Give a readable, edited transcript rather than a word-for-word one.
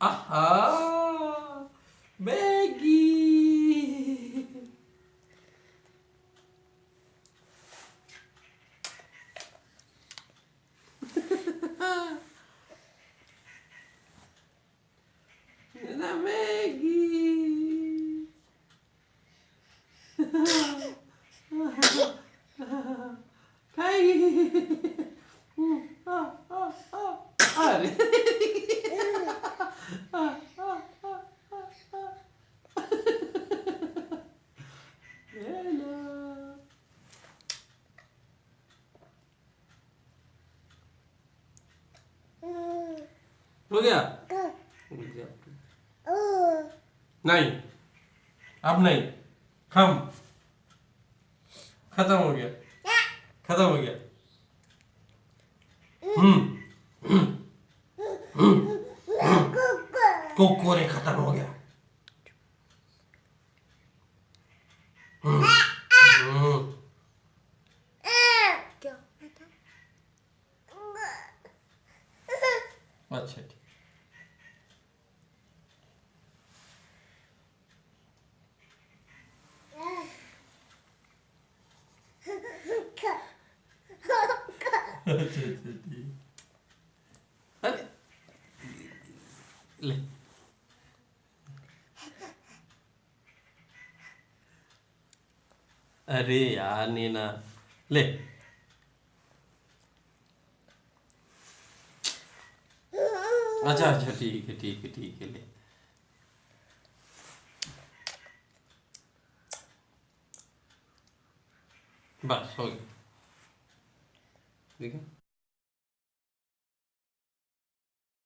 आहा मैगी। ना मैगी। खाएगी। अरे हेलो। हो गया? हो गया। नहीं, अब नहीं। खत्म हो गया। खत्म हो गया। कोकोरे खत्म हो गया। क्या बेटा? अच्छा ठीक। अच्छा ठीक। अरे ले। अरे यार नीना ले। अच्छा अच्छा ठीक है ठीक है ठीक है ले। बस हो गया। ठीक है।